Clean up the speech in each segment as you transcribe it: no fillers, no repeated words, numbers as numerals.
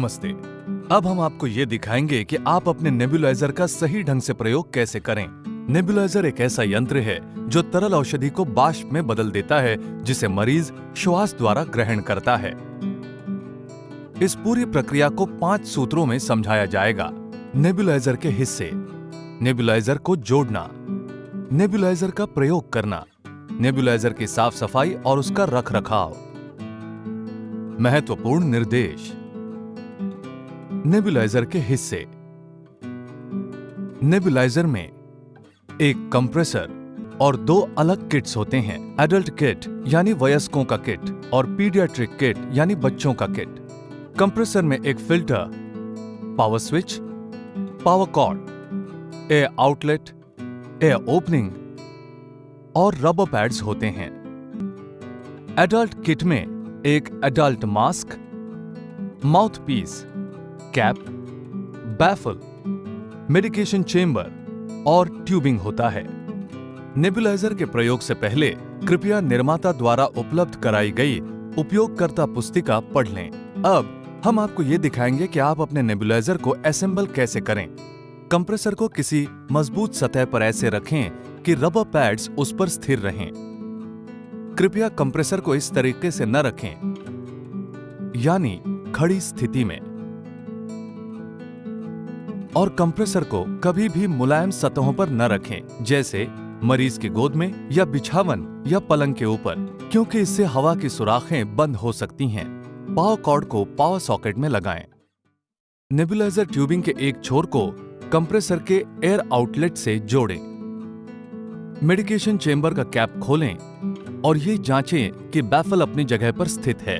नमस्ते। अब हम आपको ये दिखाएंगे कि आप अपने नेबुलाइजर का सही ढंग से प्रयोग कैसे करें। नेबुलाइजर एक ऐसा यंत्र है जो तरल औषधि को बाष्प में बदल देता है, जिसे मरीज श्वास द्वारा ग्रहण करता है। इस पूरी प्रक्रिया को 5 सूत्रों में समझाया जाएगा। नेबुलाइजर के हिस्से, नेबुलाइजर को जोड़ना, नेबुलाइजर का प्रयोग करना, नेबुलाइजर की साफ सफाई और उसका रखरखाव। महत्वपूर्ण निर्देश। नेबुलाइजर के हिस्से। नेबुलाइजर में एक कंप्रेसर और 2 अलग किट्स होते हैं। एडल्ट किट यानी वयस्कों का किट और पीडियाट्रिक किट यानी बच्चों का किट। कंप्रेसर में एक filter, power switch, power cord, air outlet, air opening और रबर पैड्स होते हैं। एडल्ट किट में एक adult mask, mouth piece, cap, baffle, medication chamber और ट्यूबिंग होता है। नेबुलाइजर के प्रयोग से पहले कृपया निर्माता द्वारा उपलब्ध कराई गई उपयोगकर्ता पुस्तिका पढ़ लें। अब हम आपको ये दिखाएंगे कि आप अपने नेबुलाइजर को असेंबल कैसे करें। कंप्रेसर को किसी मजबूत सतह पर ऐसे रखें कि रबर पैड्स उस पर स्थिर रहें। कृपया कंप्रेसर को इस तरीके से न रखें, यानी खड़ी स्थिति में, और कंप्रेसर को कभी भी मुलायम सतहों पर न रखें, जैसे मरीज की गोद में या बिछावन या पलंग के ऊपर, क्योंकि इससे हवा की सुराखें बंद हो सकती हैं। पावर कॉर्ड को पावर सॉकेट में लगाएं। नेबुलाइजर ट्यूबिंग के एक छोर को कंप्रेसर के एयर आउटलेट से जोड़ें। मेडिकेशन चेंबर का कैप खोलें और ये जांचें कि बैफल अपनी जगह पर स्थित है।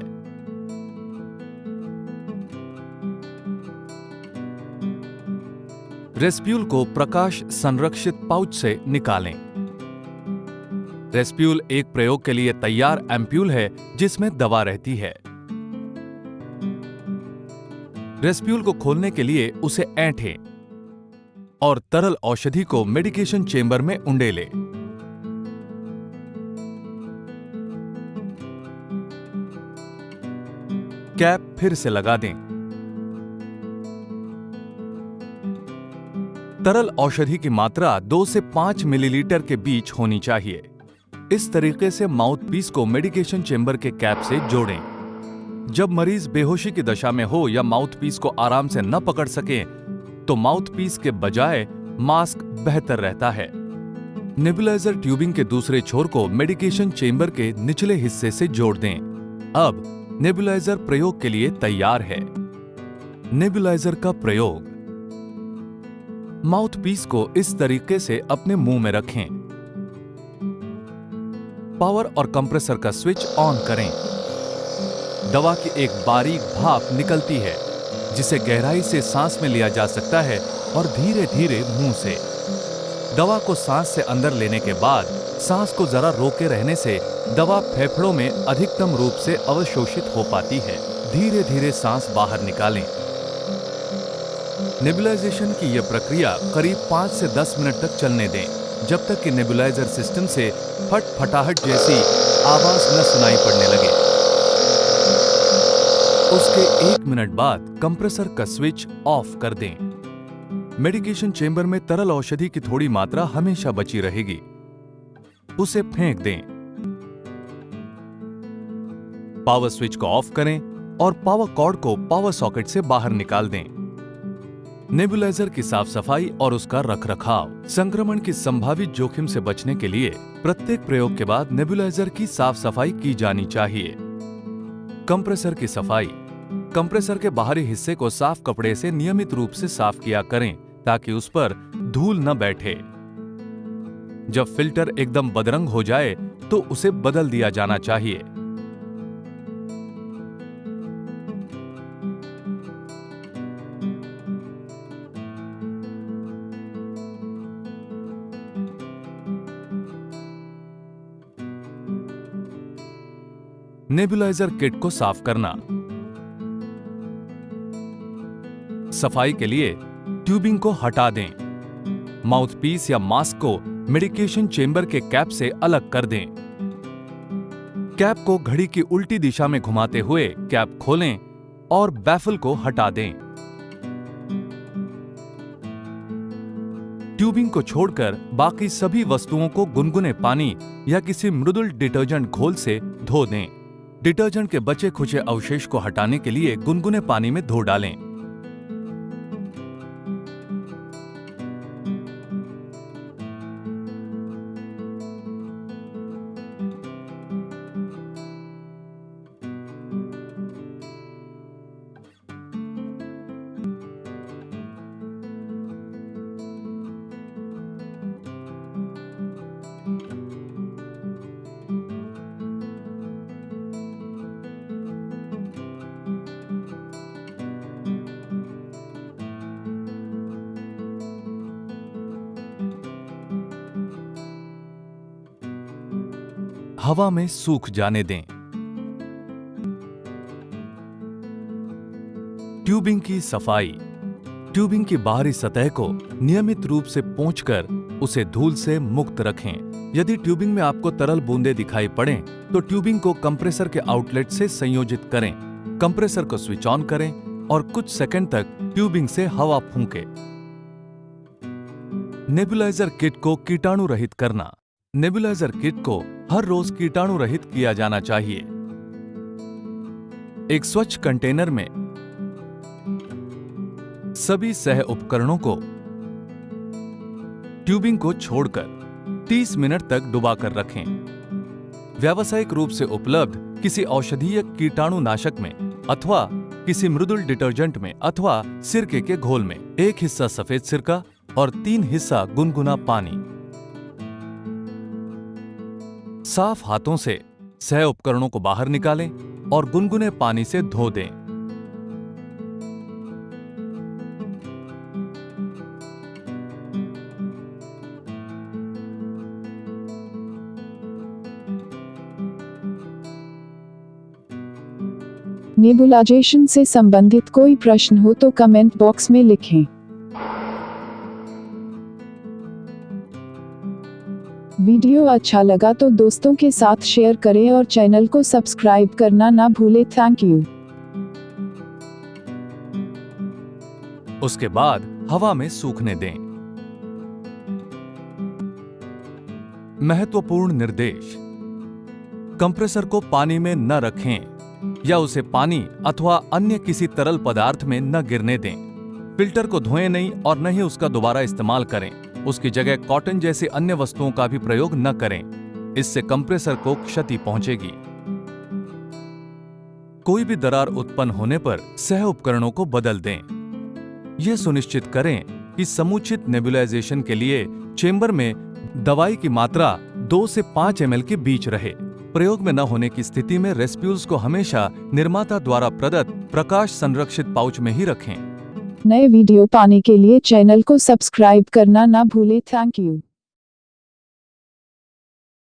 रेस्प्यूल को प्रकाश संरक्षित पाउच से निकालें। रेस्प्यूल एक प्रयोग के लिए तैयार एम्प्यूल है जिसमें दवा रहती है। रेस्प्यूल को खोलने के लिए उसे ऐंठें और तरल औषधि को मेडिकेशन चेंबर में उंडेलें। कैप फिर से लगा दें। तरल औषधि की मात्रा 2 से 5 मिलीलीटर के बीच होनी चाहिए। इस तरीके से माउथ पीस को मेडिकेशन चेंबर के कैप से जोड़ें। जब मरीज बेहोशी की दशा में हो या माउथ पीस को आराम से न पकड़ सके, तो माउथ पीस के बजाय मास्क बेहतर रहता है। नेबुलाइजर ट्यूबिंग के दूसरे छोर को मेडिकेशन चेंबर के निचले हिस्से से जोड़ दें। अब नेबुलाइजर प्रयोग के लिए तैयार है। नेबुलाइजर का प्रयोग। माउथ पीस को इस तरीके से अपने मुंह में रखें। पावर और कंप्रेसर का स्विच ऑन करें। दवा की एक बारीक भाप निकलती है, जिसे गहराई से सांस में लिया जा सकता है और धीरे धीरे मुंह से। दवा को सांस से अंदर लेने के बाद सांस को जरा रोके रहने से दवा फेफड़ों में अधिकतम रूप से अवशोषित हो पाती है। धीरे धीरे सांस बाहर निकालें। नेबुलाइजेशन की यह प्रक्रिया करीब 5 से 10 मिनट तक चलने दें, जब तक कि नेबुलाइजर सिस्टम से फटफटाहट जैसी आवाज न सुनाई पड़ने लगे। उसके 1 मिनट बाद कंप्रेसर का स्विच ऑफ कर दें। मेडिकेशन चेंबर में तरल औषधि की थोड़ी मात्रा हमेशा बची रहेगी। उसे फेंक दें। पावर स्विच को ऑफ करें और पावर कॉर्ड को पावर सॉकेट से बाहर निकाल दें। नेबुलाइजर की साफ सफाई और उसका रखरखाव। संक्रमण की संभावित जोखिम से बचने के लिए प्रत्येक प्रयोग के बाद नेबुलाइजर की साफ सफाई की जानी चाहिए। कंप्रेसर की सफाई। कंप्रेसर के बाहरी हिस्से को साफ कपड़े से नियमित रूप से साफ किया करें, ताकि उस पर धूल न बैठे। जब फिल्टर एकदम बदरंग हो जाए तो उसे बदल दिया जाना चाहिए। नेबुलाइजर किट को साफ करना। सफाई के लिए ट्यूबिंग को हटा दें। माउथपीस या मास्क को मेडिकेशन चेंबर के कैप से अलग कर दें। कैप को घड़ी की उल्टी दिशा में घुमाते हुए कैप खोलें और बैफल को हटा दें। ट्यूबिंग को छोड़कर बाकी सभी वस्तुओं को गुनगुने पानी या किसी मृदुल डिटर्जेंट घोल से धो दें। डिटर्जेंट के बचे खुचे अवशेष को हटाने के लिए गुनगुने पानी में धो डालें। हवा में सूख जाने दें। ट्यूबिंग की सफाई। ट्यूबिंग की बाहरी सतह को नियमित रूप से पोंछकर उसे धूल से मुक्त रखें। यदि ट्यूबिंग में आपको तरल बूंदें दिखाई पड़ें तो ट्यूबिंग को कंप्रेसर के आउटलेट से संयोजित करें। कंप्रेसर को स्विच ऑन करें और कुछ सेकंड तक ट्यूबिंग से हवा फूंकें। नेबुलाइजर किट को कीटाणु रहित करना। नेबुलाइजर किट को हर रोज कीटाणु रहित किया जाना चाहिए। एक स्वच्छ कंटेनर में सभी सह उपकरणों को ट्यूबिंग को छोड़कर 30 मिनट तक डुबाकर रखें। व्यावसायिक रूप से उपलब्ध किसी औषधीय कीटाणुनाशक में अथवा किसी मृदुल डिटर्जेंट में अथवा सिरके के घोल में 1 हिस्सा सफेद सिरका और 3 हिस्सा गुनगुना पानी। साफ हाथों से सह उपकरणों को बाहर निकालें और गुनगुने पानी से धो दें। नेबुलाइजेशन से संबंधित कोई प्रश्न हो तो कमेंट बॉक्स में लिखें। वीडियो अच्छा लगा तो दोस्तों के साथ शेयर करें और चैनल को सब्सक्राइब करना ना भूलें। Thank you. उसके बाद हवा में सूखने दें। महत्वपूर्ण निर्देश। कंप्रेसर को पानी में न रखें या उसे पानी अथवा अन्य किसी तरल पदार्थ में न गिरने दें। फिल्टर को धोएं नहीं और न ही उसका दोबारा इस्तेमाल करें। उसकी जगह कॉटन जैसी अन्य वस्तुओं का भी प्रयोग न करें। इससे कंप्रेसर को क्षति पहुंचेगी। कोई भी दरार उत्पन्न होने पर सह उपकरणों को बदल दें। यह सुनिश्चित करें कि समुचित नेबुलाइजेशन के लिए चेंबर में दवाई की मात्रा 2 से 5 ml के बीच रहे। प्रयोग में न होने की स्थिति में रेस्प्यूल्स को हमेशा निर्माता द्वारा प्रदत्त प्रकाश संरक्षित पाउच में ही रखें। नए वीडियो पाने के लिए चैनल को सब्सक्राइब करना ना भूलें। Thank you.